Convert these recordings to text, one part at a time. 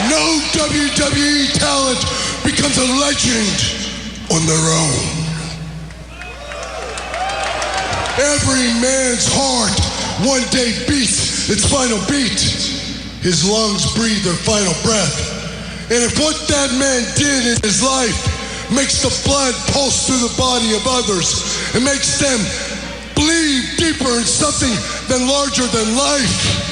No WWE talent becomes a legend on their own. Every man's heart one day beats its final beat. His lungs breathe their final breath. And if what that man did in his life makes the blood pulse through the body of others and makes them believe deeper in something than larger than life,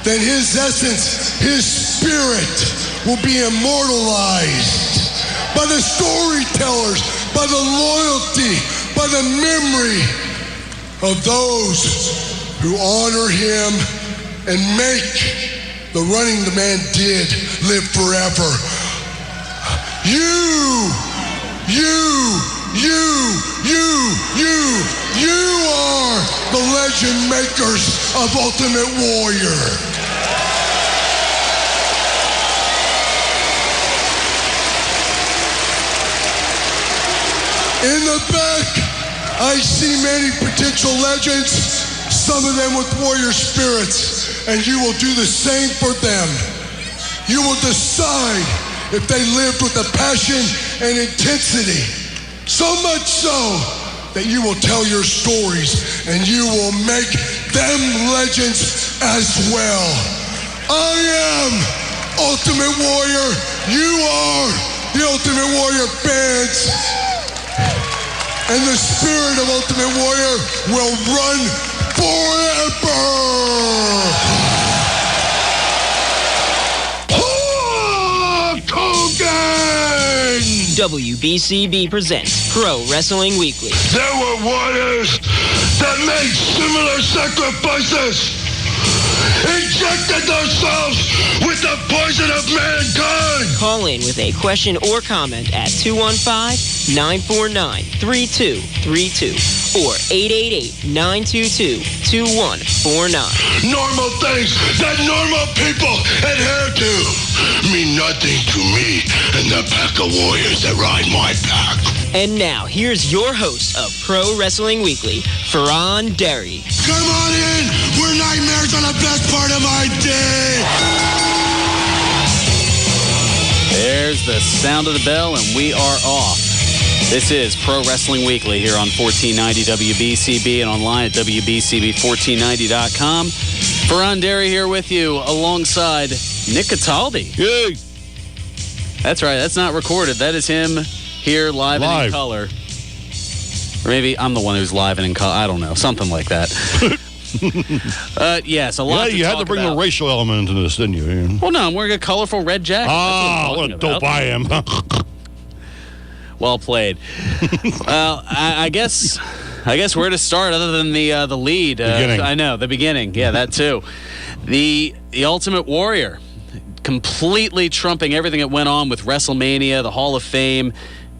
then his essence, his spirit will be immortalized by the storytellers, by the loyalty, by the memory of those who honor him and make the running the man did live forever. You are the legend makers of Ultimate Warrior. In the back, I see many potential legends, some of them with warrior spirits, and you will do the same for them. You will decide if they lived with a passion and intensity, so much so that you will tell your stories and you will make them legends as well. I am Ultimate Warrior. You are the Ultimate Warrior fans. And the spirit of Ultimate Warrior will run forever. Hulk Hogan! WBCB presents Pro Wrestling Weekly. There were warriors that made similar sacrifices, injected themselves with the poison of mankind. Call in with a question or comment at 215-949-3232 or 888-922-2149. Normal things that normal people adhere to mean nothing to me and the pack of warriors that ride my pack. And now, here's your host of Pro Wrestling Weekly, Fearon Derry. Come on in. We're nightmares on the best part of my day. There's the sound of the bell, and we are off. This is Pro Wrestling Weekly here on 1490 WBCB and online at WBCB1490.com. Fearon Derry here with you alongside Nick Cataldi. Yay! That's right. That's not recorded. That is him here live and in color. Or maybe I'm the one who's live and in color. I don't know. Something like that. Yes, a lot you had to bring about. The racial element into this, didn't you? Well, no, I'm wearing a colorful red jacket. What a dope I am. Well played. Well, I guess where to start other than the lead. Beginning. I know, the beginning. Yeah, that too. The Ultimate Warrior, completely trumping everything that went on with Wrestlemania, the Hall of Fame.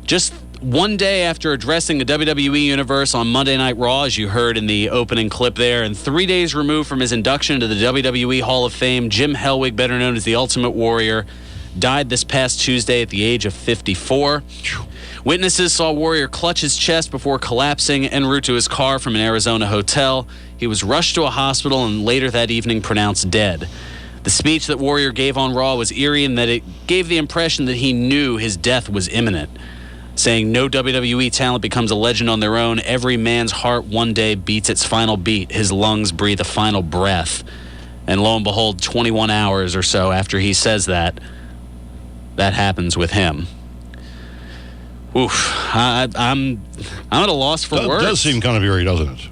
Just one day after addressing the WWE Universe on Monday Night Raw, as you heard in the opening clip there, and 3 days removed from his induction into the WWE Hall of Fame, Jim Hellwig, better known as the Ultimate Warrior, died this past Tuesday at the age of 54. Witnesses saw Warrior clutch his chest before collapsing en route to his car from an Arizona hotel. He was rushed to a hospital and later that evening pronounced dead. The speech that Warrior gave on Raw was eerie in that it gave the impression that he knew his death was imminent, saying no WWE talent becomes a legend on their own. Every man's heart one day beats its final beat. His lungs breathe a final breath. And lo and behold, 21 hours or so after he says that happens with him. Oof. I'm at a loss for words. It does seem kind of eerie, doesn't it?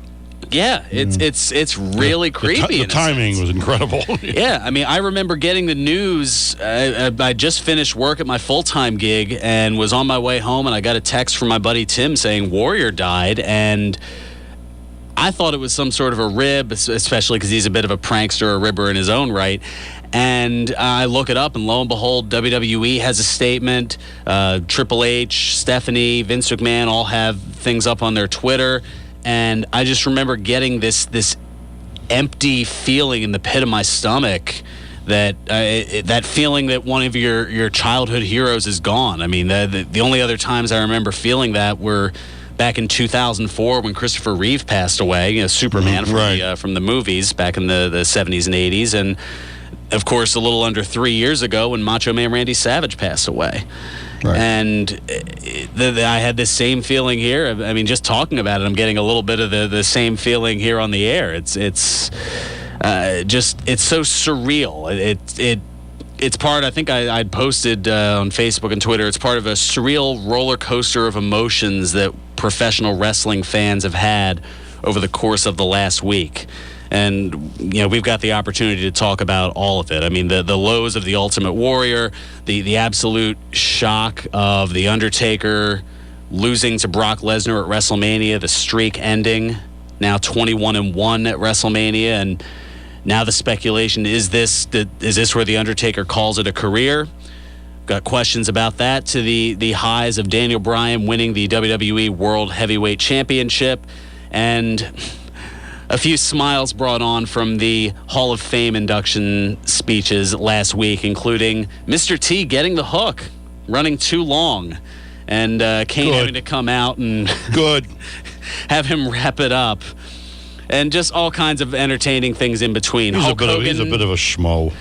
Yeah, it's really creepy. The timing was incredible. Yeah, I mean, I remember getting the news. I just finished work at my full-time gig and was on my way home, and I got a text from my buddy Tim saying Warrior died, and I thought it was some sort of a rib, especially because he's a bit of a prankster, a ribber in his own right. And I look it up, and lo and behold, WWE has a statement. Triple H, Stephanie, Vince McMahon all have things up on their Twitter. And I just remember getting this empty feeling in the pit of my stomach that that feeling that one of your childhood heroes is gone. I mean, the only other times I remember feeling that were back in 2004 when Christopher Reeve passed away, Superman from the movies back in the 70s and 80s. And of course, a little under 3 years ago when Macho Man Randy Savage passed away. Right. And I had this same feeling here. I mean, just talking about it, I'm getting a little bit of the same feeling here on the air. It's so surreal. It's part, I think I'd posted on Facebook and Twitter, it's part of a surreal roller coaster of emotions that professional wrestling fans have had over the course of the last week. And, we've got the opportunity to talk about all of it. I mean, the lows of The Ultimate Warrior, the absolute shock of The Undertaker losing to Brock Lesnar at WrestleMania, the streak ending, now 21-1 at WrestleMania, and now the speculation, is this where The Undertaker calls it a career? Got questions about that, to the highs of Daniel Bryan winning the WWE World Heavyweight Championship, and a few smiles brought on from the Hall of Fame induction speeches last week, including Mr. T getting the hook, running too long, and Kane having to come out and have him wrap it up. And just all kinds of entertaining things in between. He's a bit of a schmo.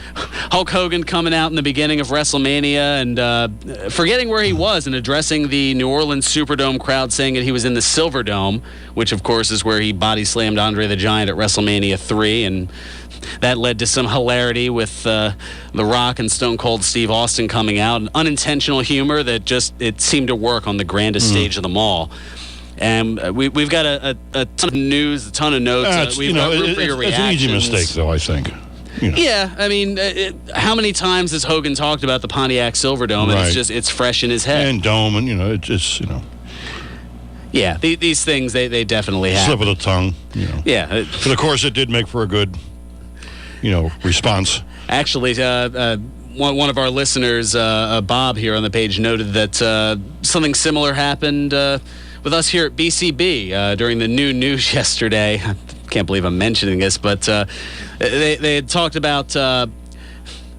Hulk Hogan coming out in the beginning of WrestleMania and forgetting where he was and addressing the New Orleans Superdome crowd, saying that he was in the Silverdome, which, of course, is where he body slammed Andre the Giant at WrestleMania 3. And that led to some hilarity with The Rock and Stone Cold Steve Austin coming out. An unintentional humor that it seemed to work on the grandest stage of them all. And we've got a ton of news, a ton of notes. We've got room for your reactions. It's an easy mistake, though, I think. Yeah, I mean, how many times has Hogan talked about the Pontiac Silverdome? Right. And it's fresh in his head. And dome, and it's. Yeah, these things they definitely happen. Slip of the tongue. Yeah, but of course it did make for a good, response. Actually, one of our listeners, Bob here on the page, noted that something similar happened with us here at BCB during the new news yesterday. I can't believe I'm mentioning this, but they had talked about.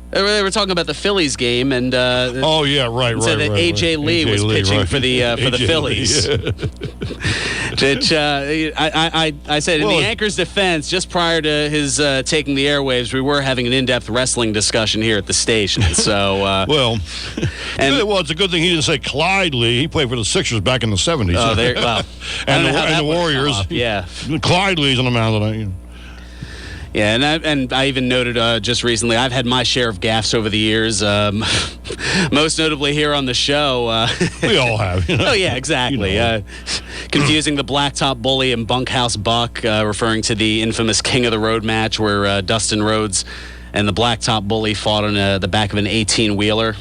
They were talking about the Phillies game, and right. Said that AJ Lee was pitching for the Phillies. Which I said in the anchor's defense, just prior to his taking the airwaves, we were having an in-depth wrestling discussion here at the station. So it's a good thing he didn't say Clyde Lee. He played for the Sixers back in the 70s. Oh, and the Warriors. Yeah, Clyde Lee's on the mound tonight. Yeah, and I even noted just recently, I've had my share of gaffes over the years, most notably here on the show. We all have. Oh, yeah, exactly. Confusing the Blacktop Bully and Bunkhouse Buck, referring to the infamous King of the Road match where Dustin Rhodes and the Blacktop Bully fought on the back of an 18-wheeler.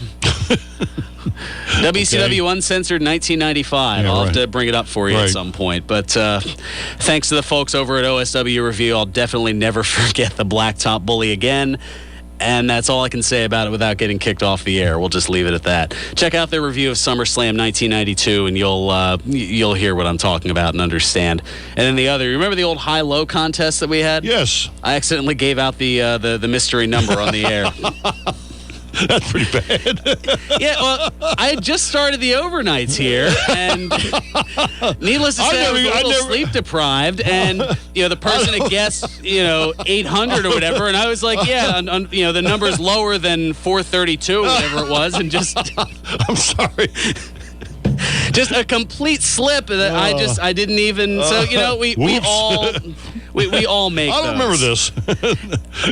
WCW Uncensored 1995. I'll have to bring it up for you at some point. But thanks to the folks over at OSW Review, I'll definitely never forget the Blacktop Bully again. And that's all I can say about it without getting kicked off the air. We'll just leave it at that. Check out their review of SummerSlam 1992, and you'll hear what I'm talking about and understand. And then the other, remember the old high-low contest that we had? Yes. I accidentally gave out the mystery number on the air. That's pretty bad. Yeah, well, I had just started the overnights here, and needless to say, I was a little sleep deprived, and the person had guessed 800 or whatever, and I was like, the number's lower than 432 or whatever it was, and just I'm sorry. Just a complete slip that I didn't even. So we all make. I don't remember this.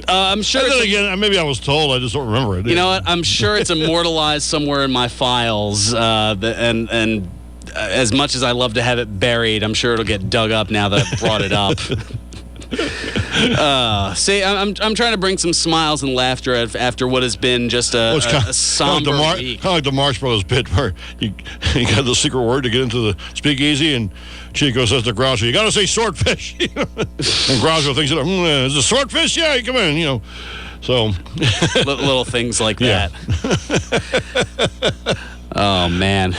I'm sure. Then again, maybe I was told. I just don't remember it. You know what? I'm sure it's immortalized somewhere in my files. And as much as I love to have it buried, I'm sure it'll get dug up now that I've brought it up. See, I'm trying to bring some smiles and laughter after what has been just a somber week. Kind of like the Marx Brothers bit where you got the secret word to get into the speakeasy, and Chico says to Groucho, "You got to say swordfish." And Groucho thinks, "Is it swordfish? Yeah, come in." So little things like that. Oh man,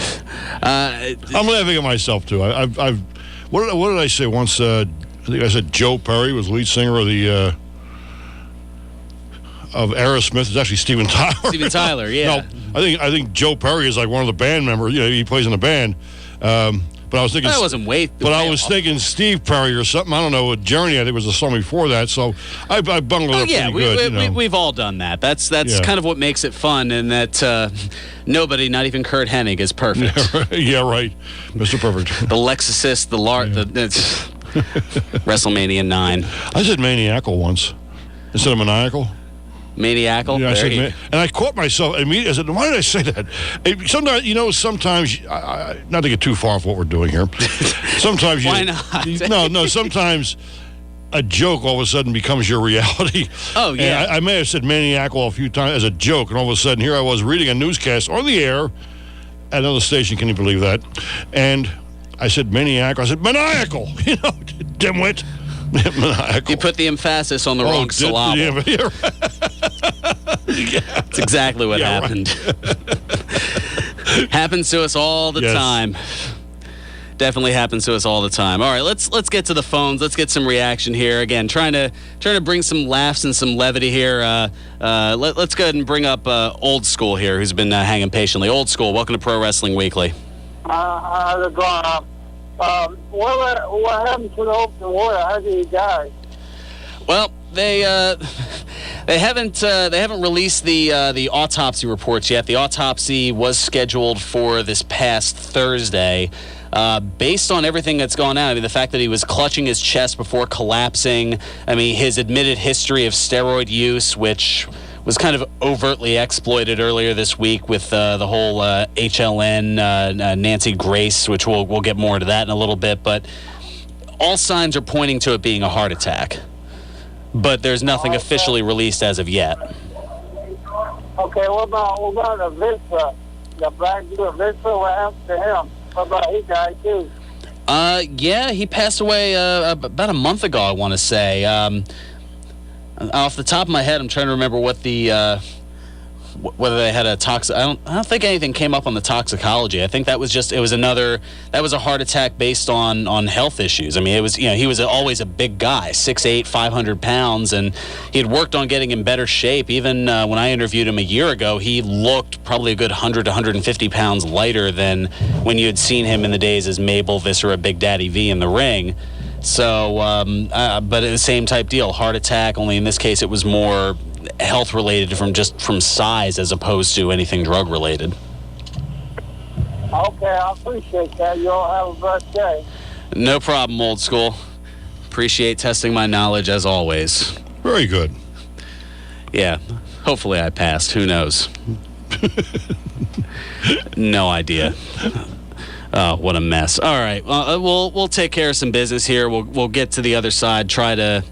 I'm laughing at myself too. What did I say once? I think I said Joe Perry was lead singer of the of Aerosmith. It's actually Steven Tyler. Steven Tyler, yeah. No, I think Joe Perry is like one of the band members. He plays in a band. But But I was thinking That wasn't way. But I was thinking Steve Perry or something. I don't know. Journey, I think, was the song before that. So I bungled it pretty good. We've all done that. That's kind of what makes it fun, and that nobody, not even Kurt Hennig, is perfect. Yeah, right. Mr. Perfect. The Lexicist, the Lart, it's WrestleMania 9. I said maniacal once instead of maniacal. Maniacal? Yeah, and I caught myself immediately. I said, why did I say that? Sometimes, not to get too far off what we're doing here. Sometimes why not? No, sometimes a joke all of a sudden becomes your reality. Oh, yeah. And I may have said maniacal a few times as a joke, and all of a sudden here I was reading a newscast on the air at another station. Can you believe that? And I said maniacal. I said maniacal. Dimwit. Maniacal. You put the emphasis on the wrong syllable. Yeah. That's exactly what happened. Happens to us all the time. Definitely happens to us all the time. All right, let's get to the phones. Let's get some reaction here. Again, trying to bring some laughs and some levity here. Let's go ahead and bring up Old School here, who's been hanging patiently. Old School, welcome to Pro Wrestling Weekly. How's it going? What happened to the Open Warrior? How did he die? Well, they haven't released the autopsy reports yet. The autopsy was scheduled for this past Thursday. Based on everything that's gone on, I mean, the fact that he was clutching his chest before collapsing, I mean, his admitted history of steroid use, which was kind of overtly exploited earlier this week with the whole HLN, Nancy Grace, which we'll get more into that in a little bit. But all signs are pointing to it being a heart attack. But there's nothing officially released as of yet. Okay, what about the Vista? The black dude Vista, what happened to him? What about he died too? Yeah, he passed away about a month ago, I want to say. Off the top of my head, I'm trying to remember what whether they had a toxic. I don't think anything came up on the toxicology. I think that was a heart attack based on health issues. I mean, it was, he was always a big guy, 6'8", 500 pounds, and he had worked on getting in better shape. Even when I interviewed him a year ago, he looked probably a good 100 to 150 pounds lighter than when you had seen him in the days as Mabel, Viscera, Big Daddy V in the ring. So, but the same type deal, heart attack, only in this case it was more health related from size as opposed to anything drug related. Okay, I appreciate that. You all have a blessed day. No problem, Old School. Appreciate testing my knowledge as always. Very good. Yeah, hopefully I passed. Who knows? No idea. Oh, what a mess. All right, we'll take care of some business here. We'll get to the other side, try to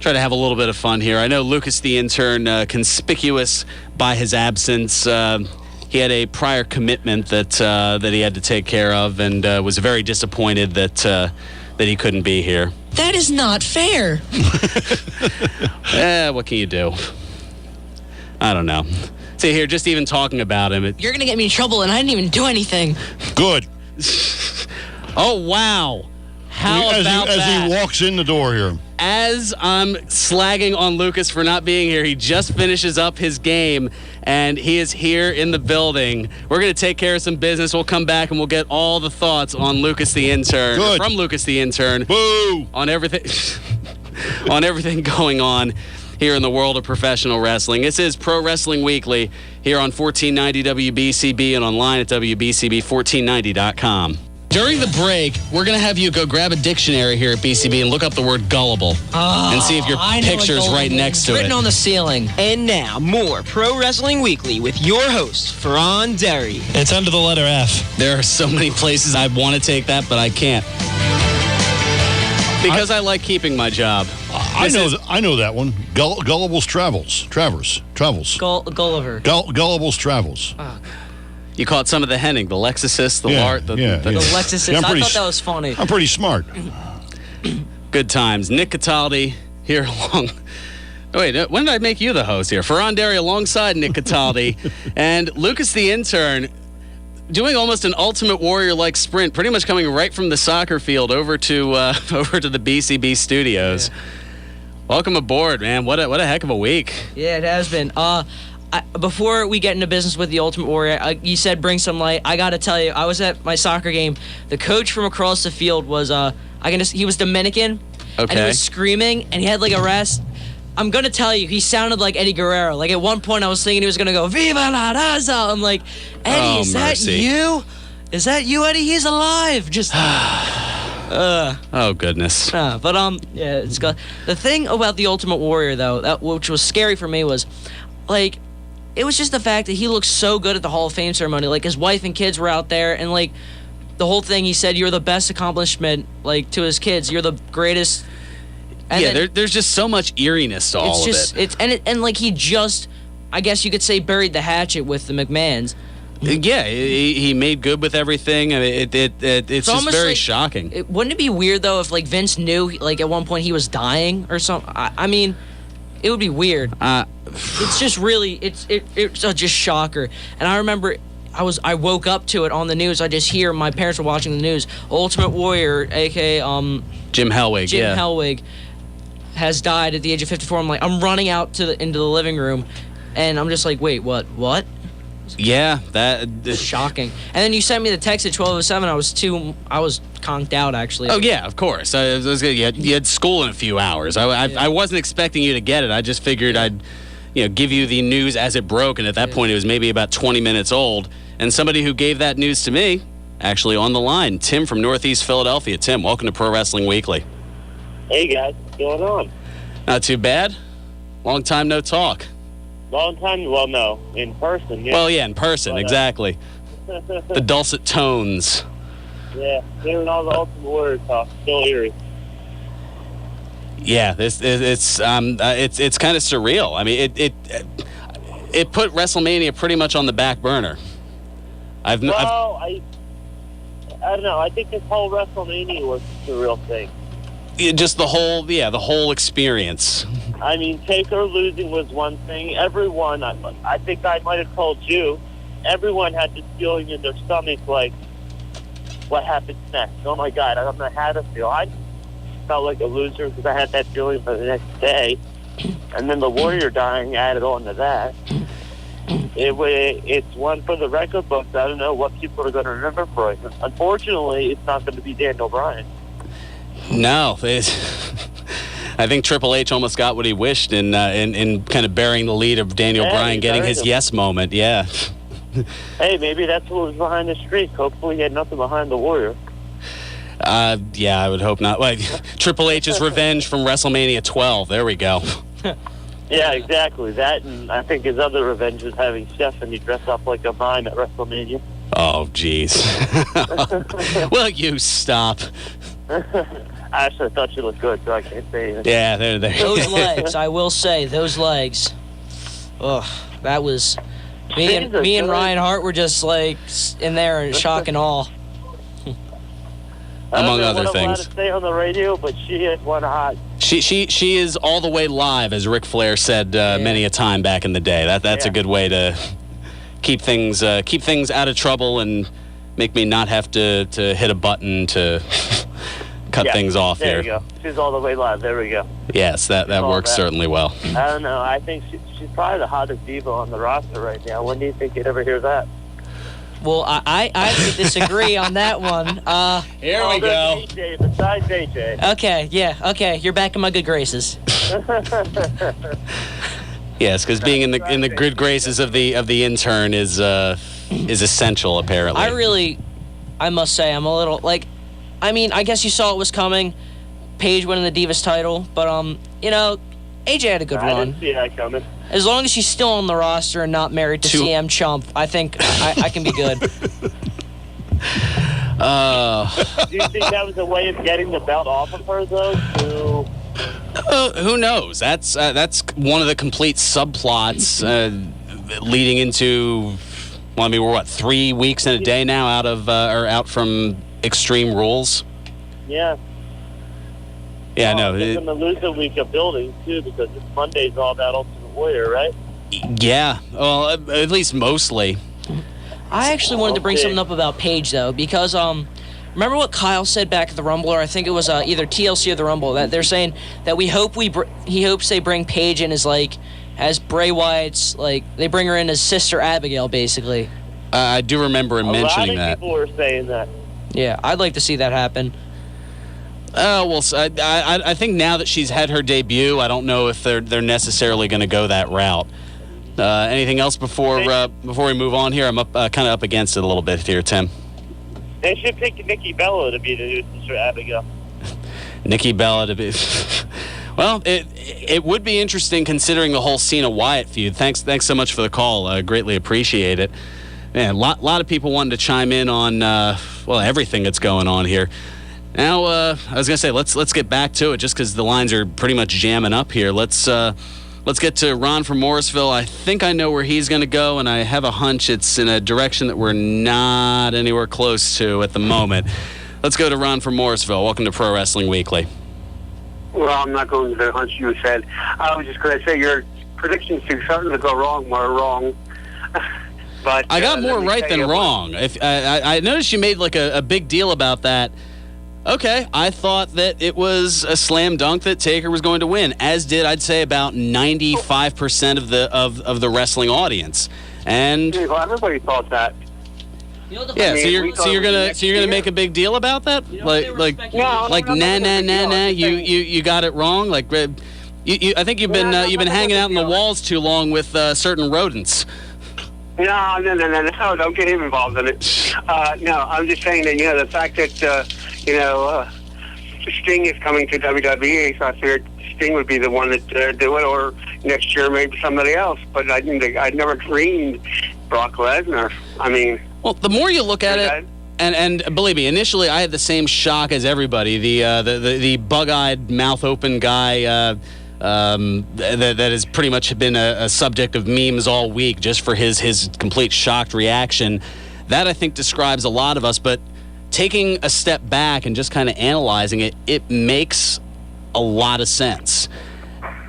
have a little bit of fun here. I know Lucas the Intern, conspicuous by his absence. He had a prior commitment that he had to take care of, and was very disappointed that he couldn't be here. That is not fair. What can you do? I don't know. See, here, just even talking about him. You're going to get me in trouble, and I didn't even do anything. Good. Oh, wow. How about that? As he walks in the door here. As I'm slagging on Lucas for not being here, he just finishes up his game, and he is here in the building. We're going to take care of some business. We'll come back, and we'll get all the thoughts on Lucas the Intern. Good. From Lucas the Intern. Boo! On everything, on everything going on here in the world of professional wrestling. This is Pro Wrestling Weekly here on 1490 WBCB and online at WBCB1490.com. During the break, we're going to have you go grab a dictionary here at BCB and look up the word gullible and see if your picture's right next to it. Written on the ceiling. And now, more Pro Wrestling Weekly with your host, Fearon Derry. It's under the letter F. There are so many places I want to take that, but I can't. Because I like keeping my job. I know that one. Gullible's Travels. Gulliver. Gullible's Travels. You caught some of the Hennig, the Lexicist, the Lart. The Lexicist. Yeah, I thought that was funny. I'm pretty smart. Good times. Nick Cataldi here along. Oh, wait, when did I make you the host here? Fearon Derry alongside Nick Cataldi. And Lucas the Intern doing almost an Ultimate Warrior-like sprint, pretty much coming right from the soccer field over to the BCB studios. Yeah. Welcome aboard, man. What a heck of a week. Yeah, it has been. before we get into business with the Ultimate Warrior, you said bring some light. I got to tell you, I was at my soccer game. The coach from across the field was, he was Dominican. Okay. And he was screaming, and he had like a rest. I'm going to tell you, he sounded like Eddie Guerrero. Like, at one point, I was thinking he was going to go, Viva la Raza! I'm like, Eddie, is that you? Is that you, Eddie? He's alive! Just... oh, goodness. Yeah, it's got... The thing about the Ultimate Warrior, though, which was scary for me, was, like, it was just the fact that he looked so good at the Hall of Fame ceremony. Like, his wife and kids were out there, and, like, the whole thing, he said, you're the best accomplishment, like, to his kids. You're the greatest... And then, there's just so much eeriness to all of it. And like he just, I guess you could say, buried the hatchet with the McMahons. Yeah, he made good with everything. I mean, it's just very shocking. Wouldn't it be weird though if like Vince knew like at one point he was dying or something? I mean, it would be weird. It's just really it's just shocker. And I remember I woke up to it on the news. I just hear my parents were watching the news. Ultimate Warrior, aka Jim Hellwig. Jim Hellwig has died at the age of 54. I'm running out into the living room, and I'm just like, wait, what? Yeah, that is shocking. And then you sent me the text at 12:07. I was conked out actually. Oh yeah, of course. You had school in a few hours. I wasn't expecting you to get it. I just figured I'd give you the news as it broke, and at that point it was maybe about 20 minutes old. And somebody who gave that news to me, actually on the line, Tim from Northeast Philadelphia. Tim, welcome to Pro Wrestling Weekly. Hey guys, what's going on? Not too bad. Long time no talk. Long time? Well, no, in person. Yeah. Well, yeah, in person, exactly. The dulcet tones. Yeah, hearing all the Ultimate Warrior talk, still eerie. Yeah, it's kind of surreal. I mean, it put WrestleMania pretty much on the back burner. I don't know. I think this whole WrestleMania was a surreal thing. Just the whole experience. I mean, Taker losing was one thing. Everyone, I think I might have told you, everyone had this feeling in their stomach like, what happens next? Oh my God, I don't know how to feel. I felt like a loser because I had that feeling for the next day. And then the Warrior dying added on to that. It's one for the record books. I don't know what people are going to remember for it. Unfortunately, it's not going to be Daniel Bryan. No, I think Triple H almost got what he wished in kind of burying the lead of Daniel Bryan getting his yes moment. Yeah. Hey, maybe that's what was behind the streak. Hopefully, he had nothing behind the Warrior. Yeah, I would hope not. Like Triple H's revenge from WrestleMania 12. There we go. Yeah, exactly. That, and I think his other revenge was having Stephanie dress up like a mime at WrestleMania. Oh, jeez. Will you stop? Actually, I thought she looked good, so I can't say anything. Yeah, they're there. Those legs, I will say, those legs. Ugh, that was... Me and Ryan Hart were just, like, in there in shock and awe. Among other things. I don't know what I'm allowed to say on the radio, but she is one hot. She is all the way live, as Ric Flair said many a time back in the day. That's a good way to keep things out of trouble and make me not have to hit a button to cut things off there here. There you go. She's all the way live. There we go. Yes, that works certainly well. I don't know. I think she's probably the hottest diva on the roster right now. When do you think you'd ever hear that? Well, I disagree on that one. Here we go. AJ, besides AJ. Okay, you're back in my good graces. Yes, because being in the good graces of the intern is essential, apparently. I must say, I'm a little like, I mean, I guess you saw it was coming, Paige winning the Divas title, but AJ had a good run. I didn't see that coming. As long as she's still on the roster and not married to CM Chump, I think I can be good. Do you think that was a way of getting the belt off of her, though? Who knows? That's one of the complete subplots leading into. Well, I mean, we're 3 weeks and a day now out from Extreme Rules. Yeah. Yeah, I know. They're going to lose a week of building too, because this Monday's all about Ultimate Warrior, right? Yeah. Well, at least mostly. I actually wanted to bring something up about Paige though, because remember what Kyle said back at the Rumble, or I think it was either TLC or the Rumble, that they're saying that he hopes they bring Paige in as like as Bray Wyatt's, like, they bring her in as Sister Abigail, basically. I do remember him mentioning that. A lot of people were saying that. Yeah, I'd like to see that happen. Well, I think now that she's had her debut, I don't know if they're necessarily going to go that route. Anything else before we move on here? I'm kind of up against it a little bit here, Tim. They should pick Nikki Bella to be the new Sister Abigail. Nikki Bella to be... Well, it would be interesting considering the whole Cena-Wyatt feud. Thanks so much for the call. I greatly appreciate it. Man, a lot of people wanted to chime in on, everything that's going on here. Now, I was going to say, let's get back to it just because the lines are pretty much jamming up here. Let's get to Ron from Morrisville. I think I know where he's going to go, and I have a hunch it's in a direction that we're not anywhere close to at the moment. Let's go to Ron from Morrisville. Welcome to Pro Wrestling Weekly. Well, I'm not going to the hunch you said. I was just going to say your predictions are starting to go wrong, more wrong. But I got more right than wrong. If I noticed you made like a big deal about that. Okay, I thought that it was a slam dunk that Taker was going to win, as did I'd say about 95% of the wrestling audience. And well, everybody thought that. Yeah, so you're gonna make a big deal about that? You got it wrong. Like I think you've been hanging out in the walls too long with certain rodents. No, don't get him involved in it. No, I'm just saying that, the fact that, Sting is coming to WWE, so I figured Sting would be the one that do it, or next year maybe somebody else. But I'd never dreamed Brock Lesnar. I mean... Well, the more you look at it, and believe me, initially I had the same shock as everybody. The bug-eyed, mouth-open guy... that has pretty much been a subject of memes all week just for his complete shocked reaction. That, I think, describes a lot of us, but taking a step back and just kind of analyzing it, it makes a lot of sense.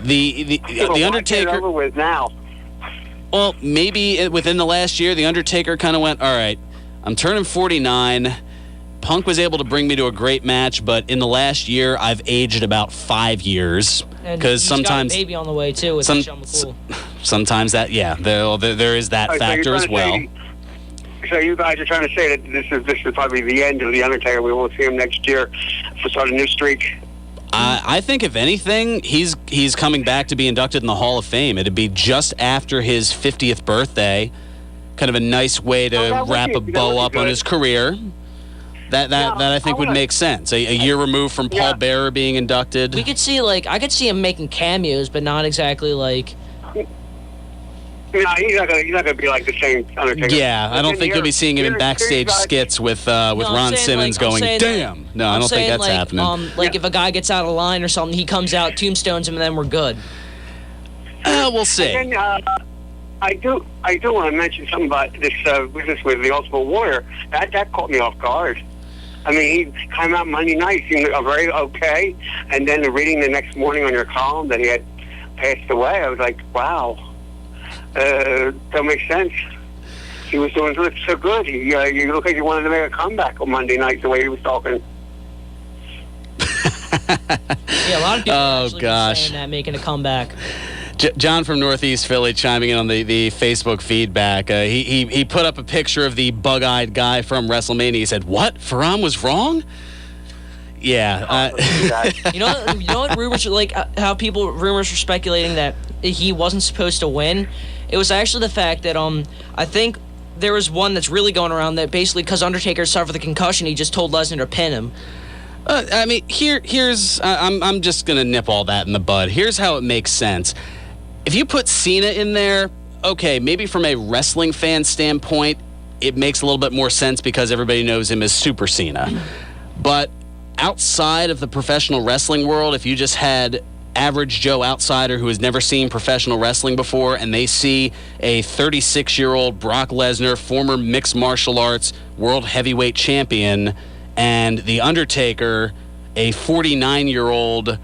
The Undertaker... Over with now. Well, maybe within the last year, The Undertaker kind of went, all right, I'm turning 49. Punk was able to bring me to a great match, but in the last year, I've aged about 5 years. Because sometimes got a baby on the way too with Michelle McCool. Sometimes that, there is that factor as well. So you guys are trying to say that this is probably the end of the Undertaker. We won't see him next year to start a new streak. I think if anything, he's coming back to be inducted in the Hall of Fame. It'd be just after his 50th birthday, kind of a nice way to wrap a bow up on his career. That I think would make sense. A year removed from Paul Bearer being inducted. We could see I could see him making cameos, but not exactly like. No, he's not gonna be like the same Undertaker. Yeah, I don't think you'll be seeing him in backstage skits with Ron Simmons going, "Damn!" No, I don't think that's happening. If a guy gets out of line or something, he comes out, tombstones him, and then we're good. We'll see. And then, I do want to mention something about this business with the Ultimate Warrior. That caught me off guard. I mean, he came out Monday night, seemed very okay, and then reading the next morning on your column that he had passed away, I was like, wow, that makes sense. He was doing so good. You look like he wanted to make a comeback on Monday night, the way he was talking. Yeah, a lot of people are actually saying that, making a comeback. John from Northeast Philly chiming in on the Facebook feedback. He put up a picture of the bug-eyed guy from Wrestlemania. He said, "What? Fearon was wrong?" Yeah. You know what rumors how rumors were speculating that he wasn't supposed to win. It was actually the fact that I think there was one that's really going around that basically because Undertaker suffered the concussion, he just told Lesnar to pin him. I mean, here's I'm just gonna nip all that in the bud. Here's how it makes sense. If you put Cena in there, okay, maybe from a wrestling fan standpoint, it makes a little bit more sense because everybody knows him as Super Cena. But outside of the professional wrestling world, if you just had average Joe outsider who has never seen professional wrestling before and they see a 36-year-old Brock Lesnar, former mixed martial arts world heavyweight champion, and The Undertaker, a 49-year-old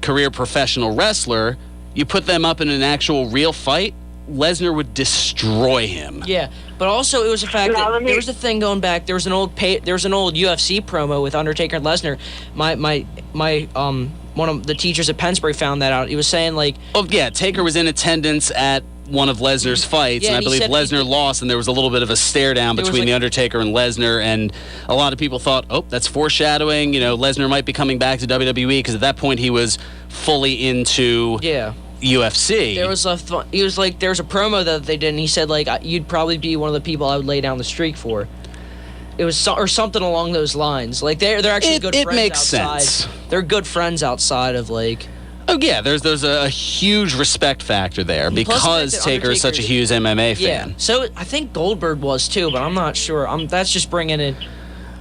career professional wrestler, you put them up in an actual real fight, Lesnar would destroy him. Yeah, but also it was the fact that there was a thing going back. There was an old UFC promo with Undertaker and Lesnar. My one of the teachers at Pennsbury found that out. He was saying like, Oh yeah, Taker was in attendance at one of Lesnar's fights, Yeah, and I and he believe said Lesnar lost, and there was a little bit of a stare down There was, between like- The Undertaker and Lesnar, and a lot of people thought, oh, that's foreshadowing. Lesnar might be coming back to WWE, because at that point he was fully into yeah. UFC. There was he was like, there's a promo that they did, and he said like, you'd probably be one of the people I would lay down the streak for. It was or something along those lines. Like they're actually good It friends makes outside. sense. They're good friends outside of like. Oh yeah, there's a huge respect factor there, Plus the because fact that Taker is such a huge MMA Yeah. fan. So I think Goldberg was too, but I'm not sure. That's just bringing in.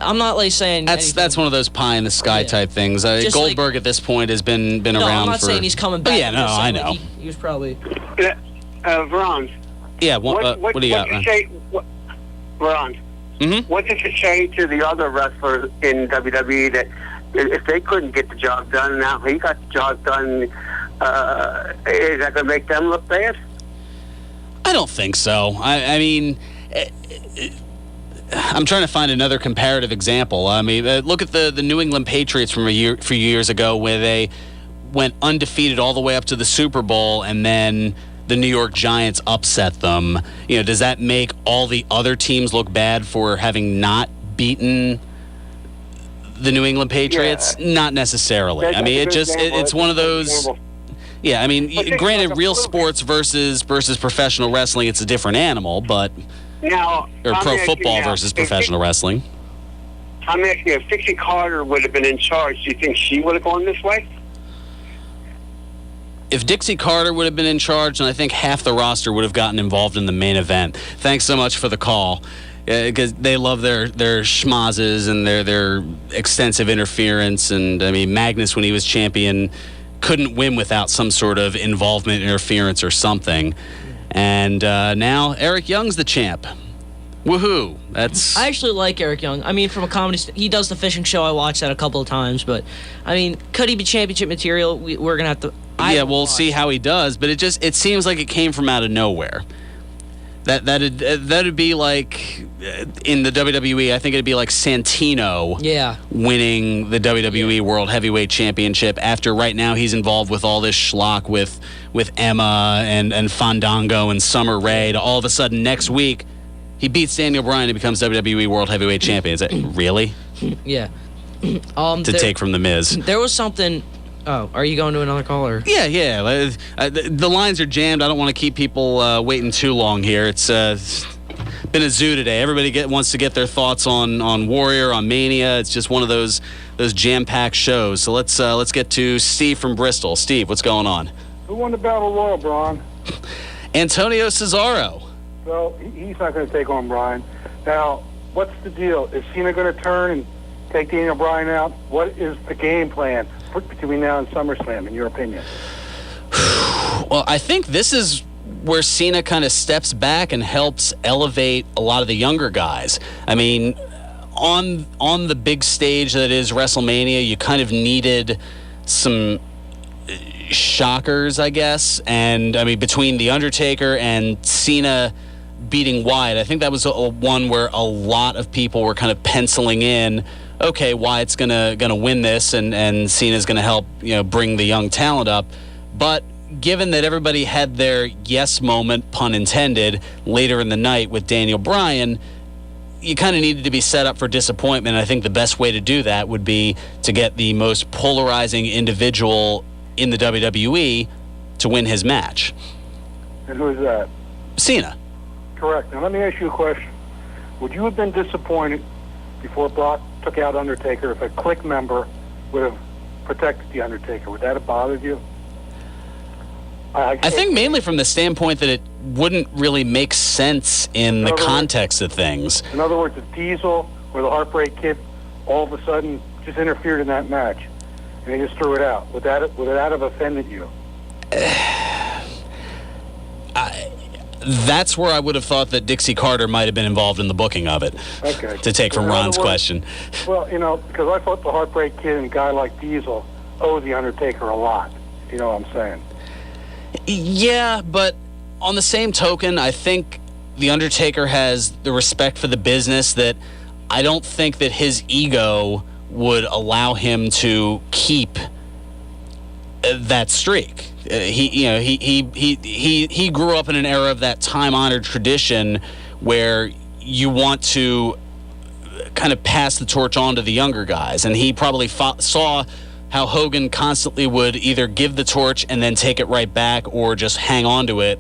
I'm not like saying That's one of those pie in the sky Yeah. type things. Just Goldberg at this point has been No, around I'm not for. saying he's coming back. Oh, yeah, I'm no, just I saying, know. like, he was probably. Veron, Yeah, what do you got, does man? it say, Veron, Mm-hmm. what does it say to the other wrestlers in WWE that if they couldn't get the job done, now he got the job done, is that going to make them look bad? I don't think so. I mean, I'm trying to find another comparative example. I mean, look at the New England Patriots from a few years ago, where they went undefeated all the way up to the Super Bowl, and then the New York Giants upset them. Does that make all the other teams look bad for having not beaten the New England Patriots? Yeah. Not necessarily. That's I mean, a it good just example. it's one of those. Example. Yeah, I mean, But think granted, about the real movie. sports versus professional wrestling, it's a different animal, but Now, or I'm pro asking football now, versus if professional wrestling. I'm asking if Dixie Carter would have been in charge, do you think she would have gone this way? If Dixie Carter would have been in charge, then I think half the roster would have gotten involved in the main event. Thanks so much for the call, because they love their schmazes and their extensive interference. And I mean, Magnus, when he was champion, couldn't win without some sort of involvement, interference, or something. And now Eric Young's the champ. Woohoo! I actually like Eric Young. I mean, from a comedy, he does the fishing show. I watched that a couple of times, but I mean, could he be championship material? We're gonna have to. We'll see how he does. But it seems like it came from out of nowhere. That'd be like in the WWE. I think it'd be like Santino. Yeah. Winning the WWE World Heavyweight Championship after right now he's involved with all this schlock with Emma and Fandango and Summer Rae. To all of a sudden next week he beats Daniel Bryan and becomes WWE World Heavyweight Champion. Is that really? Yeah. To take from The Miz. There was something. Oh, are you going to another caller? Yeah. The lines are jammed. I don't want to keep people waiting too long here. It's been a zoo today. Everybody wants to get their thoughts on Warrior, on Mania. It's just one of those jam-packed shows. So let's get to Steve from Bristol. Steve, what's going on? Who won the Battle Royal, Braun? Antonio Cesaro. Well, he's not going to take on Bryan. Now, what's the deal? Is Cena going to turn and take Daniel Bryan out? What is the game plan between now and SummerSlam, in your opinion? Well, I think this is where Cena kind of steps back and helps elevate a lot of the younger guys. I mean, on the big stage that is WrestleMania, you kind of needed some shockers, I guess. And, I mean, between The Undertaker and Cena beating Wyatt, I think that was one where a lot of people were kind of penciling in, okay, Wyatt's gonna win this, and Cena's gonna help bring the young talent up. But given that everybody had their yes moment, pun intended, later in the night with Daniel Bryan, you kind of needed to be set up for disappointment. And I think the best way to do that would be to get the most polarizing individual in the WWE to win his match. And who is that? Cena. Correct. Now, let me ask you a question. Would you have been disappointed before Brock took out Undertaker if a Click member would have protected The Undertaker? Would that have bothered you? I think mainly from the standpoint that it wouldn't really make sense in the context of things. In other words, if Diesel or the Heartbreak Kid all of a sudden just interfered in that match and they just threw it out, would that have offended you? That's where I would have thought that Dixie Carter might have been involved in the booking of it. Okay. To take from Ron's question. Well, because I thought the Heartbreak Kid and a guy like Diesel owe The Undertaker a lot. You know what I'm saying? Yeah, but on the same token, I think The Undertaker has the respect for the business that I don't think that his ego would allow him to keep that streak. He grew up in an era of that time-honored tradition where you want to kind of pass the torch on to the younger guys, and he probably saw how Hogan constantly would either give the torch and then take it right back, or just hang on to it,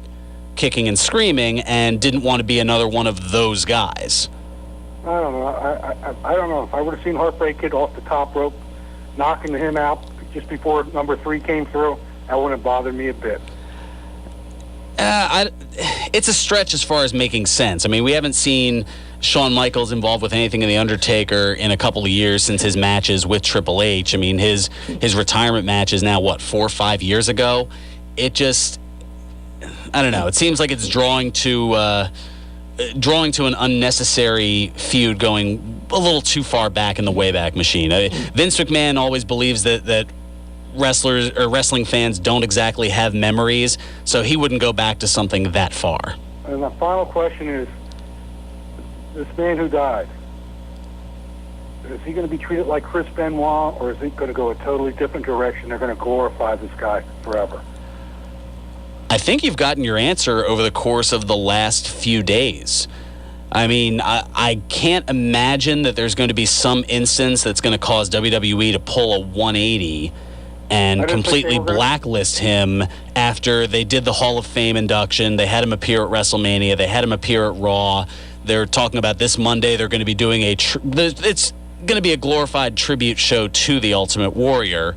kicking and screaming, and didn't want to be another one of those guys. I don't know. I don't know. If I would have seen Heartbreak Kid off the top rope, knocking him out just before number 3 came through, that wouldn't have bothered me a bit. It's a stretch as far as making sense. I mean, we haven't seen Shawn Michaels involved with anything in The Undertaker in a couple of years since his matches with Triple H. I mean, his retirement match is now, 4 or 5 years ago? It just, I don't know. It seems like it's drawing to an unnecessary feud, going a little too far back in the Wayback Machine. Vince McMahon always believes that wrestlers or wrestling fans don't exactly have memories, so he wouldn't go back to something that far. And the final question is, this man who died, is he going to be treated like Chris Benoit, or is he going to go a totally different direction? They're going to glorify this guy forever. I think you've gotten your answer over the course of the last few days. I mean, I can't imagine that there's going to be some instance that's going to cause WWE to pull a 180 and completely blacklist him after they did the Hall of Fame induction. They had him appear at WrestleMania. They had him appear at Raw. They're talking about this Monday. They're going to be doing it's going to be a glorified tribute show to the Ultimate Warrior.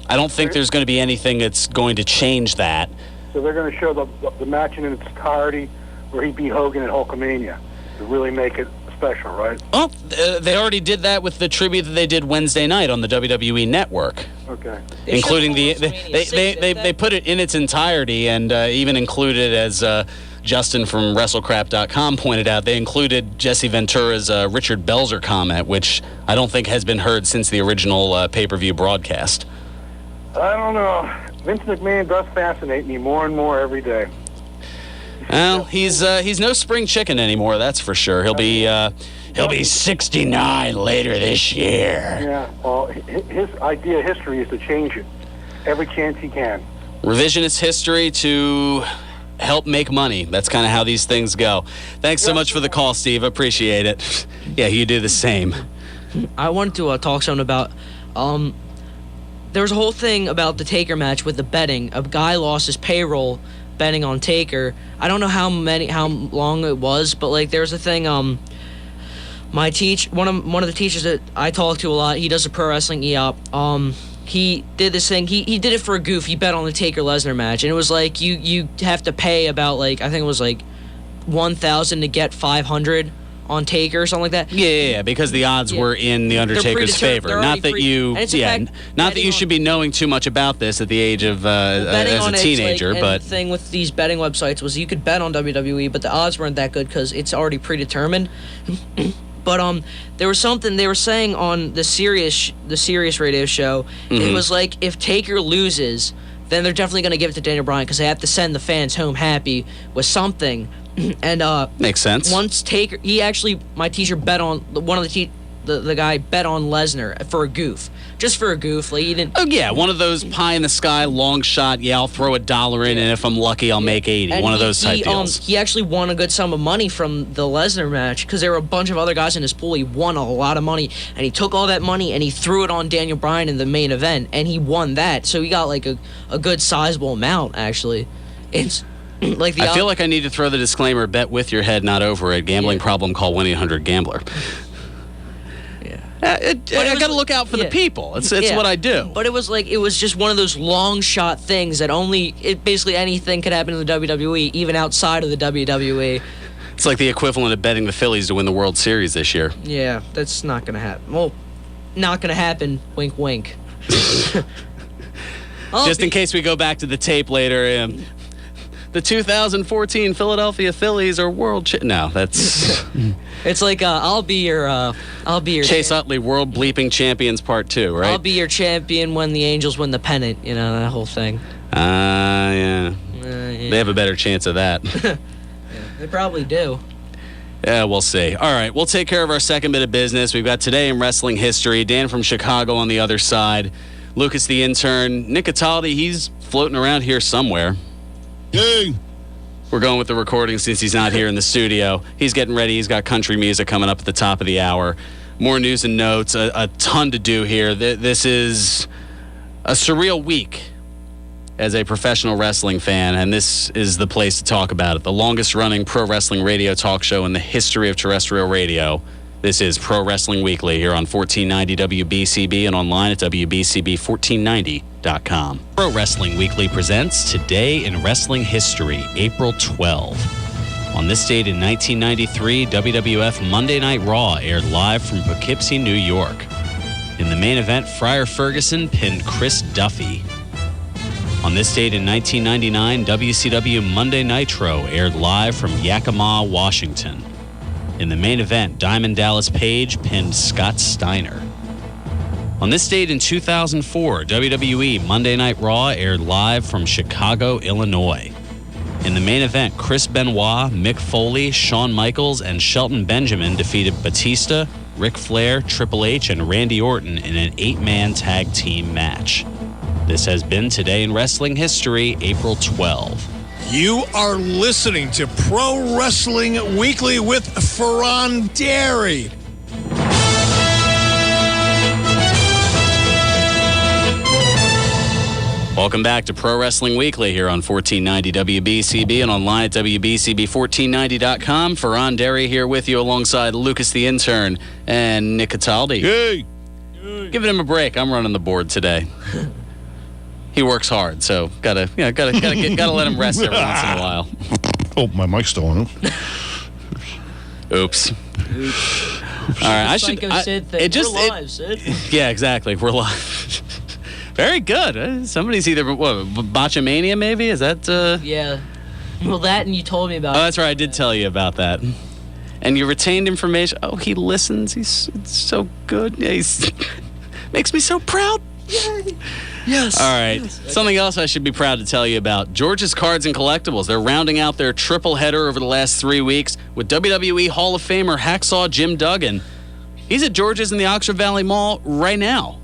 I don't think there's going to be anything that's going to change that. So they're going to show the match in its entirety where he beat Hogan at Hulkamania to really make it special, right? Oh, they already did that with the tribute that they did Wednesday night on the WWE Network. Okay. Including they put it in its entirety, and even included, as Justin from WrestleCrap.com pointed out, they included Jesse Ventura's Richard Belzer comment, which I don't think has been heard since the original pay-per-view broadcast. I don't know. Vince McMahon does fascinate me more and more every day. Well, he's no spring chicken anymore, that's for sure. He'll be 69 later this year. Yeah, well, his idea of history is to change it every chance he can. Revisionist history to help make money. That's kind of how these things go. Thanks so much for the call, Steve. Appreciate it. Yeah, you do the same. I wanted to talk something about... there was a whole thing about the Taker match with the betting. A guy lost his payroll betting on Taker. I don't know how long it was, but like there's a thing. One of the teachers that I talk to a lot, he does a pro wrestling EOP. He did this thing. He did it for a goof. He bet on the Taker Lesnar match, and it was like you have to pay about like I think it was like $1,000 to get $500 on Taker or something like that. Yeah, because the odds were in the Undertaker's favor. Not that you should be knowing too much about this at the age of as a teenager. But the thing with these betting websites was you could bet on WWE, but the odds weren't that good because it's already predetermined. But there was something they were saying on the Sirius radio show. Mm-hmm. It was like if Taker loses, then they're definitely going to give it to Daniel Bryan because they have to send the fans home happy with something. And makes sense. Once Taker, my teacher bet on the guy bet on Lesnar for a goof, just for a goof. Like he didn't. Oh yeah, one of those pie in the sky long shot. Yeah, I'll throw $1 in, and if I'm lucky, I'll make 80. And one of those type deals. He actually won a good sum of money from the Lesnar match because there were a bunch of other guys in his pool. He won a lot of money, and he took all that money and he threw it on Daniel Bryan in the main event, and he won that. So he got like a good sizable amount actually. It's. Like I feel like I need to throw the disclaimer: bet with your head, not over it. Gambling problem? Call 1-800-GAMBLER. Yeah, I got to look out for the people. It's what I do. But it was just one of those long shot things that basically anything could happen in the WWE, even outside of the WWE. It's like the equivalent of betting the Phillies to win the World Series this year. Yeah, that's not going to happen. Well, not going to happen. Wink, wink. Just in case we go back to the tape later. The 2014 Philadelphia Phillies are No, that's. It's like I'll be your Chase Utley World Bleeping Champions Part 2, right? I'll be your champion when the Angels win the pennant. You know that whole thing. Yeah. They have a better chance of that. Yeah, they probably do. Yeah, we'll see. All right, we'll take care of our second bit of business. We've got Today in Wrestling History. Dan from Chicago on the other side. Lucas the Intern. Nick Cataldi, he's floating around here somewhere. Yay! We're going with the recording since he's not here in the studio. He's getting ready. He's got country music coming up at the top of the hour. More news and notes. A ton to do here. This is a surreal week as a professional wrestling fan, and this is the place to talk about it. The longest-running pro wrestling radio talk show in the history of terrestrial radio. This is Pro Wrestling Weekly here on 1490 WBCB and online at WBCB1490.com. Pro Wrestling Weekly presents Today in Wrestling History, April 12. On this date in 1993, WWF Monday Night Raw aired live from Poughkeepsie, New York. In the main event, Friar Ferguson pinned Chris Duffy. On this date in 1999, WCW Monday Nitro aired live from Yakima, Washington. In the main event, Diamond Dallas Page pinned Scott Steiner. On this date in 2004, WWE Monday Night Raw aired live from Chicago, Illinois. In the main event, Chris Benoit, Mick Foley, Shawn Michaels, and Shelton Benjamin defeated Batista, Ric Flair, Triple H, and Randy Orton in an 8-man tag team match. This has been Today in Wrestling History, April 12. You are listening to Pro Wrestling Weekly with Fearon Dairy. Welcome back to Pro Wrestling Weekly here on 1490 WBCB and online at WBCB1490.com. Fearon Dairy here with you alongside Lucas the Intern and Nick Cataldi. Yay! Giving him a break. I'm running the board today. He works hard, so gotta let him rest every once in a while. Oh, my mic's still on. Oops. All right, Sid thing. We're live, Sid. Yeah, exactly. We're live. Very good. Somebody's either Botchamania, maybe? Is that? Yeah. Well, that and you told me about. Oh, that's right. I did tell you about that. And you retained information. Oh, he listens. It's so good. Yeah, he's makes me so proud. Yay. Yes. All right. Yes. Something else I should be proud to tell you about. George's Cards and Collectibles. They're rounding out their triple header over the last 3 weeks with WWE Hall of Famer Hacksaw Jim Duggan. He's at George's in the Oxford Valley Mall right now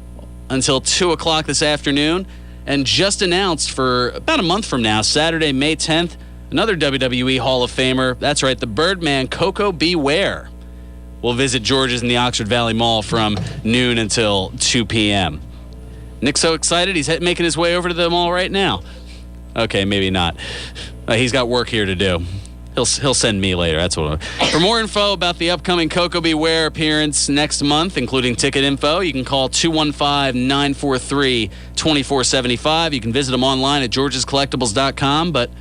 until 2 o'clock this afternoon. And just announced for about a month from now, Saturday, May 10th, another WWE Hall of Famer. That's right, the Birdman, Coco Beware, will visit George's in the Oxford Valley Mall from noon until 2 p.m. Nick's so excited, he's making his way over to the mall right now. Okay, maybe not. He's got work here to do. He'll send me later. That's what. For more info about the upcoming Coco Beware appearance next month, including ticket info, you can call 215-943-2475. You can visit them online at georgescollectibles.com. But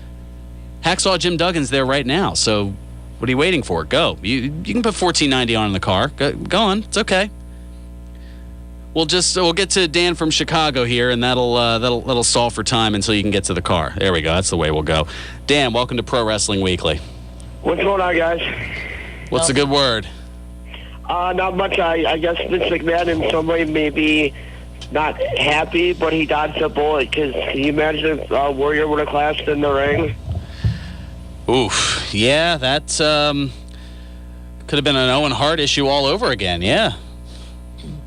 Hacksaw Jim Duggan's there right now, so what are you waiting for? Go. You can put $14.90 on in the car. Go on. It's okay. We'll get to Dan from Chicago here, and that'll solve for time until you can get to the car. There we go. That's the way we'll go. Dan, welcome to Pro Wrestling Weekly. What's going on, guys? What's the good word? Not much. I guess Vince McMahon in some way may be not happy, but he dodged a bullet. Because can you imagine if Warrior would have clashed in the ring? Oof. Yeah, that could have been an Owen Hart issue all over again. Yeah.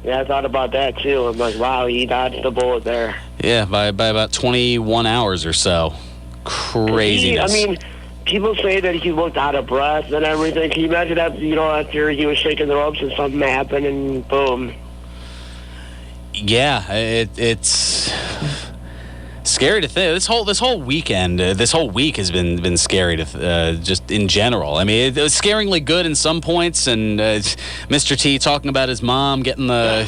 Yeah, I thought about that, too. I'm like, wow, he dodged the bullet there. Yeah, by about 21 hours or so. Craziness. I mean, people say that he looked out of breath and everything. Can you imagine that, after he was shaking the ropes and something happened and boom? Yeah, it's scary to think. This whole weekend, this whole week has been scary to just in general. I mean, it was scaringly good in some points, and Mr. T talking about his mom getting the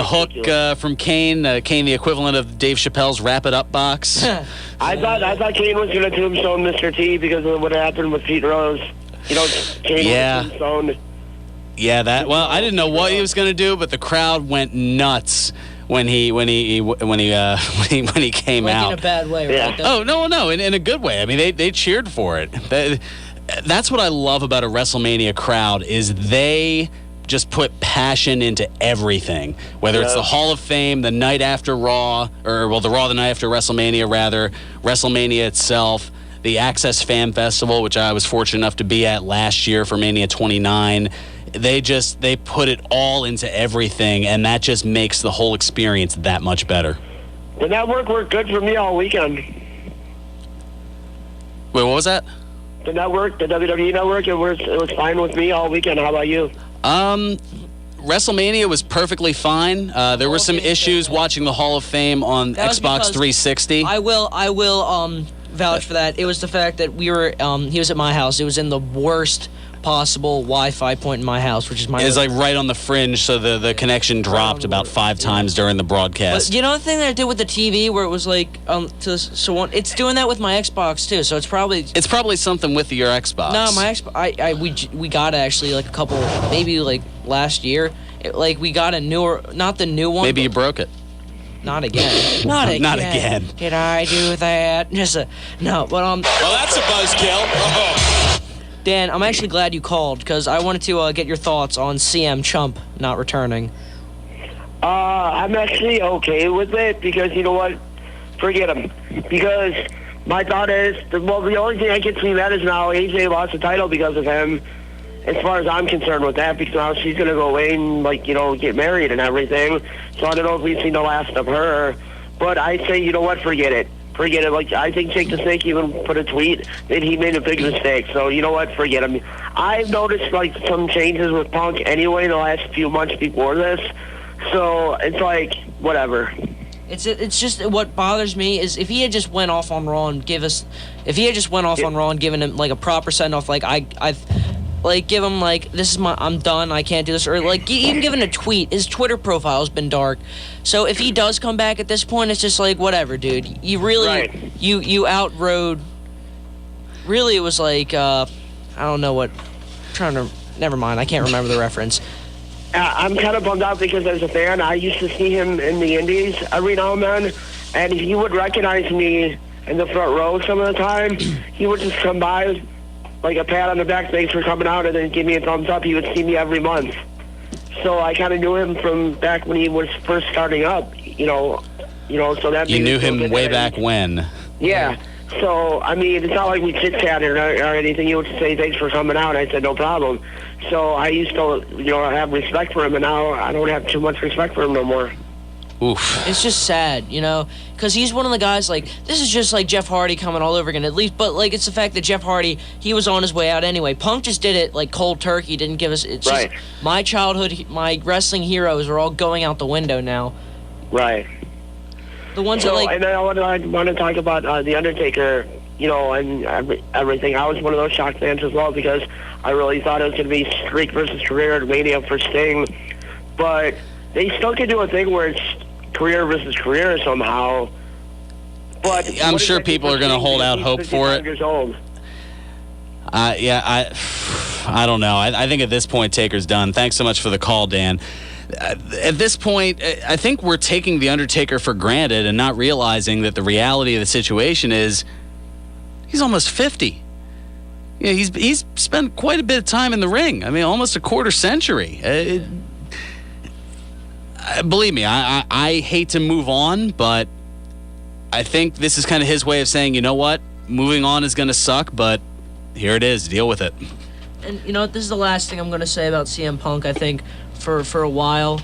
hook from Kane. Kane, the equivalent of Dave Chappelle's Wrap It Up box. I thought Kane was going to tombstone Mr. T because of what happened with Pete Rose. Kane was tombstoned. Yeah, well, I didn't know what he was going to do, but the crowd went nuts when he came out. In a bad way, right? Yeah. Oh, no, in a good way. I mean, they cheered for it. That's what I love about a WrestleMania crowd is they just put passion into everything. Whether it's the Hall of Fame, the night after Raw, the Raw the night after WrestleMania, rather, WrestleMania itself, the Access Fan Festival, which I was fortunate enough to be at last year for Mania 29. They put it all into everything, and that just makes the whole experience that much better. The network worked good for me all weekend. Wait, what was that? The network, the WWE network, it was fine with me all weekend. How about you? WrestleMania was perfectly fine. There were some issues watching the Hall of Fame on Xbox 360. I will vouch for that. It was the fact that he was at my house. It was in the worst possible Wi-Fi point in my house, which is my... It's like right on the fringe, so the connection dropped about 5 times during the broadcast. But you know the thing that I did with the TV, where it was like, it's doing that with my Xbox too. So it's probably something with your Xbox. No, my Xbox. We got it actually like a couple, maybe like last year. We got a newer, not the new one. Maybe you broke it. Not again. Not again. Not again. Did I do that? No, but Well, that's a buzzkill. Oh. Dan, I'm actually glad you called because I wanted to get your thoughts on CM Chump not returning. I'm actually okay with it because you know what? Forget him. Because my thought is, the only thing I can see that is now AJ lost the title because of him. As far as I'm concerned with that, because now she's going to go away and, get married and everything. So I don't know if we've seen the last of her. But I say, you know what? Forget it. Forget it. I think Jake the Snake even put a tweet that he made a big mistake. So you know what? Forget him. I've noticed some changes with Punk anyway the last few months before this. So it's whatever. It's just what bothers me is if he had just went off on Raw and given him a proper send off, give him this is I'm done, I can't do this, or even given a tweet. His Twitter profile has been dark, so if he does come back at this point, it's just whatever, dude. You really you outrode. Really, it was I don't know what. Never mind, I can't remember the reference. I'm kind of bummed out because as a fan, I used to see him in the Indies every now and then, and he would recognize me in the front row some of the time. He would just come by. A pat on the back, thanks for coming out, and then give me a thumbs up. He would see me every month. So I kind of knew him from back when he was first starting up, so that... You knew him way back when. Yeah. So, it's not like we chit-chatted or anything. He would say, thanks for coming out. I said, no problem. So I used to, have respect for him, and now I don't have too much respect for him no more. Oof. It's just sad, because he's one of the guys, this is just like Jeff Hardy coming all over again, at least, but, it's the fact that Jeff Hardy, he was on his way out anyway. Punk just did it, cold turkey, didn't give us, it's right. Just, my childhood, my wrestling heroes are all going out the window now. Right. The ones and I want to talk about The Undertaker, and everything. I was one of those shock fans as well, because I really thought it was going to be streak versus career at Mania for Sting, but they still can do a thing where it's career versus career somehow. But I'm sure people are going to hold out hope for it. Years old. I don't know. I think at this point, Taker's done. Thanks so much for the call, Dan. At this point, I think we're taking The Undertaker for granted and not realizing that the reality of the situation is he's almost 50. Yeah, he's spent quite a bit of time in the ring. Almost a quarter century. Believe me, I hate to move on, but I think this is kind of his way of saying, you know what, moving on is going to suck, but here it is, deal with it. And this is the last thing I'm going to say about CM Punk, I think, for a while.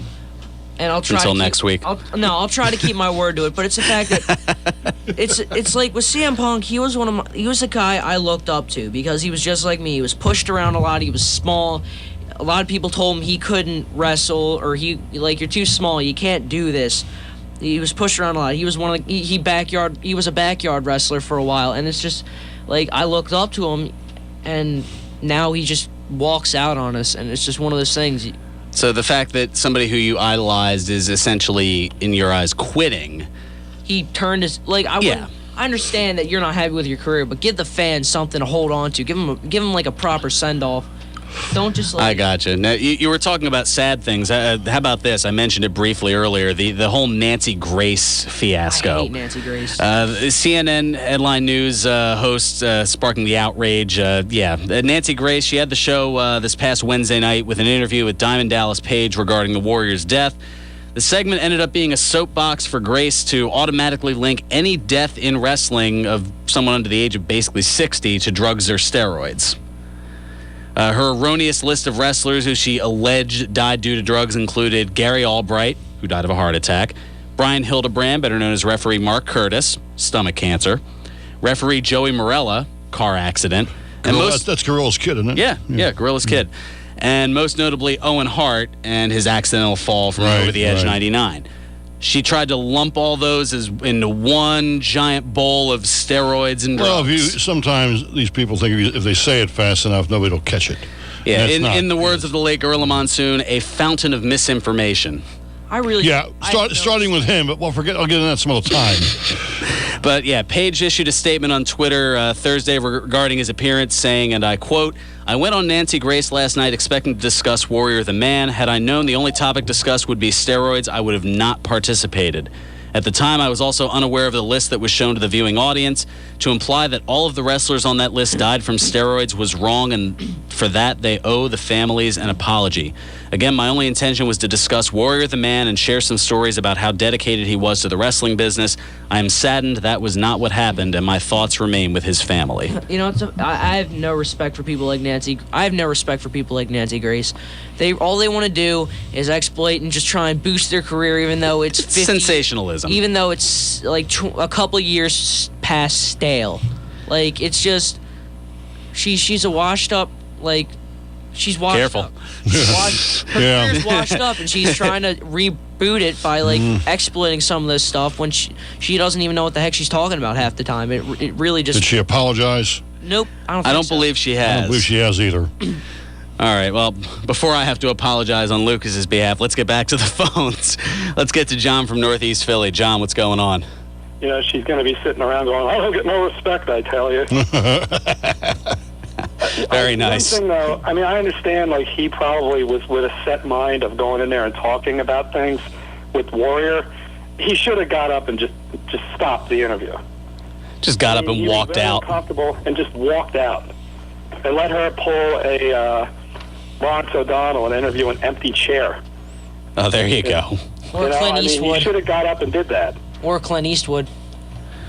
And I'll try until next week. I'll try to keep my word to it, but it's the fact that it's like with CM Punk, he was the guy I looked up to because he was just like me. He was pushed around a lot, he was small. A lot of people told him he couldn't wrestle, or you're too small, you can't do this. He was pushed around a lot. He was he was a backyard wrestler for a while, and it's just I looked up to him, and now he just walks out on us, and it's just one of those things. So the fact that somebody who you idolized is essentially, in your eyes, quitting. He turned his I understand that you're not happy with your career, but give the fans something to hold on to. Give him a proper send off. Don't just I gotcha. Now, you were talking about sad things. How about this? I mentioned it briefly earlier, the whole Nancy Grace fiasco. I hate Nancy Grace. CNN headline news host sparking the outrage. Nancy Grace, she had the show this past Wednesday night with an interview with Diamond Dallas Page regarding the Warriors' death. The segment ended up being a soapbox for Grace to automatically link any death in wrestling of someone under the age of basically 60 to drugs or steroids. Her erroneous list of wrestlers who she alleged died due to drugs included Gary Albright, who died of a heart attack, Brian Hildebrand, better known as referee Mark Curtis, stomach cancer, referee Joey Morella, car accident. And that's Gorilla's kid, isn't it? Yeah, Gorilla's kid. And most notably, Owen Hart and his accidental fall from over the edge 99. She tried to lump all those into one giant bowl of steroids and drugs. Well, sometimes these people think if they say it fast enough, nobody will catch it. Yeah, in the words of the late Gorilla Monsoon, a fountain of misinformation. Starting with him, but I'll get into that some other time. But yeah, Page issued a statement on Twitter Thursday regarding his appearance, saying, and I quote, "I went on Nancy Grace last night expecting to discuss Warrior the Man. Had I known the only topic discussed would be steroids, I would have not participated. At the time, I was also unaware of the list that was shown to the viewing audience. To imply that all of the wrestlers on that list died from steroids was wrong, and for that, they owe the families an apology. Again, my only intention was to discuss Warrior the Man and share some stories about how dedicated he was to the wrestling business. I am saddened that was not what happened, and my thoughts remain with his family." You know, I have no respect for people like Nancy. I have no respect for people like Nancy Grace. All they want to do is exploit and just try and boost their career, even though it's sensationalism. Even though it's like a couple years past stale. Like, it's just she's a washed up, like, she's washed Careful. up. Her career's washed up, and she's trying to reboot it by like exploiting some of this stuff when she doesn't even know what the heck she's talking about half the time. It really just. Did she apologize? Nope, I don't believe she has. I don't believe she has either. All right, well, before I have to apologize on Lucas's behalf, let's get back to the phones. Let's get to John from Northeast Philly. John, what's going on? You know, she's going to be sitting around going, "I don't get no respect, I tell you." Very nice. One thing, though, I mean, I understand, like, he probably was with a set mind of going in there and talking about things with Warrior. He should have got up and just stopped the interview. Just got up and walked out. Uncomfortable and just walked out. And let her pull a Lawrence O'Donnell and interview an empty chair. Oh, there you go. Or Clint Eastwood. He should have got up and did that. Or Clint Eastwood.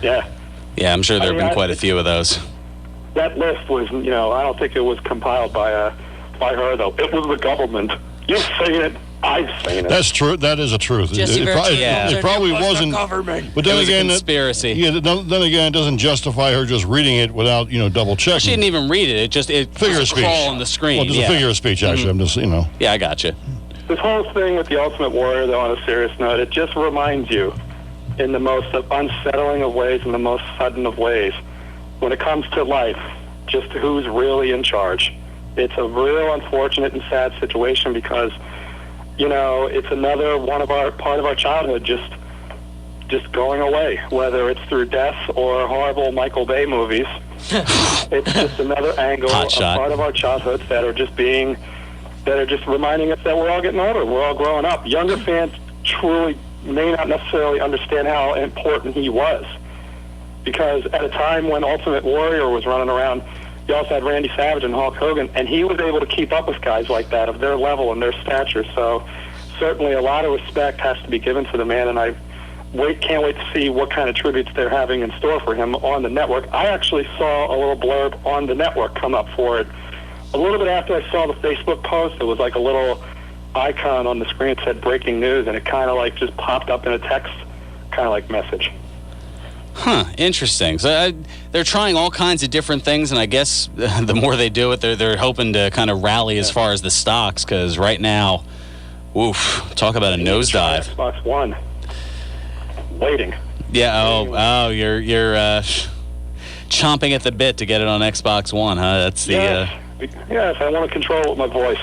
Yeah. Yeah, I'm sure there have been quite a few of those. That list was, you know, I don't think it was compiled by her, though. It was the government. You've seen it. I've seen it. That's true. That is a truth. It probably wasn't. But then again, conspiracy. Then again, it doesn't justify her just reading it without double checking. She didn't even read it. It figure of speech. Crawl on the screen. Well, just a figure of speech. Actually, I'm just Yeah, I got you. This whole thing with the Ultimate Warrior, though, on a serious note, it just reminds you, in the most unsettling of ways, in the most sudden of ways, when it comes to life, just who's really in charge. It's a real unfortunate and sad situation because, you know, it's another part of our childhood just going away, whether it's through death or horrible Michael Bay movies. It's just another angle, a part of our childhoods that are just reminding us that we're all getting older, we're all growing up. Younger fans truly may not necessarily understand how important he was, because at a time when Ultimate Warrior was running around, you also had Randy Savage and Hulk Hogan, and he was able to keep up with guys like that of their level and their stature. So certainly a lot of respect has to be given to the man, and I can't wait to see what kind of tributes they're having in store for him on the network. I actually saw a little blurb on the network come up for it. A little bit after I saw the Facebook post, it was like a little icon on the screen that said breaking news, and it kind of like just popped up in a text kind of like message. Huh, interesting. So they're trying all kinds of different things, and I guess the more they do it, they're hoping to kind of rally as far as the stocks, because right now, oof, talk about a nosedive. Xbox One. Waiting. Yeah, you're chomping at the bit to get it on Xbox One, huh? That's the... Yes, I want to control it with my voice.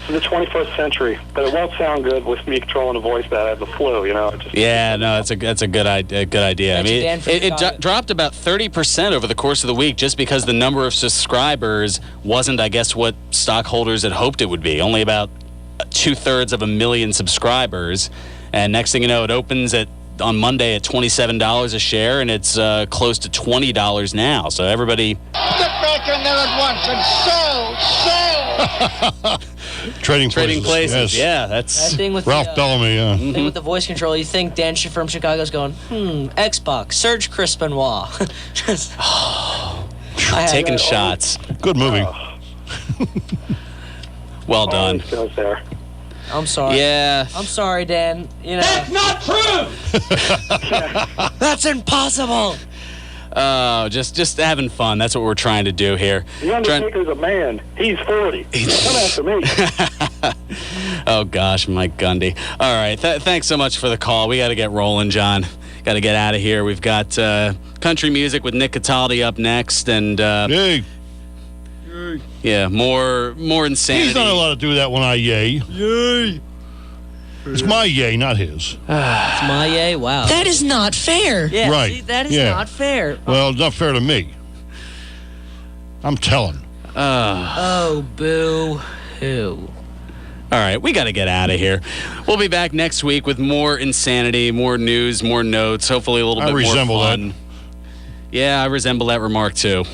It's the 21st century, but it won't sound good with me controlling a voice that I have the flu, you know. That's a good idea. I mean, it dropped about 30% over the course of the week just because the number of subscribers wasn't, I guess, what stockholders had hoped it would be. Only about 2/3 of a million subscribers, and next thing you know, it opens on Monday at $27 a share, and it's close to $20 now. So everybody... Get back in there at once and sell! Trading places. Yes. Yeah, that's that thing with Ralph Bellamy. Yeah. Thing with the voice control. You think Dan from Chicago's going, Xbox, Serge Crispinois. Taking shots. Good movie. Well done. Always goes there. I'm sorry. Yeah. I'm sorry, Dan. You know. That's not true! That's impossible. Oh, just having fun. That's what we're trying to do here. The Undertaker's a man. He's 40. Come after me. Oh, gosh, Mike Gundy. All right. Thanks so much for the call. We got to get rolling, John. Got to get out of here. We've got country music with Nick Cataldi up next. And, Yay. yeah, more insanity. He's not allowed to do that when I yay. Yay. It's my yay, not his. It's my yay. Wow. That is not fair. Yeah, Right. see, that is Yeah. not fair. Well, it's not fair to me. I'm telling. Oh, boo-hoo. All right, we got to get out of here. We'll be back next week with more insanity, more news, more notes, hopefully a little bit more fun. That. Yeah, I resemble that remark too.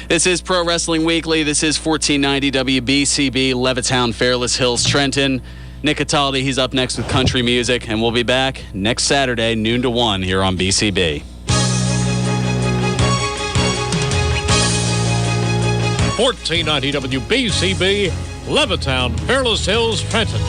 This is Pro Wrestling Weekly. This is 1490 WBCB, Levittown, Fairless Hills, Trenton. Nick Cataldi, he's up next with country music, and we'll be back next Saturday, noon to 1 here on BCB. 1490 WBCB, Levittown, Fairless Hills, Trenton.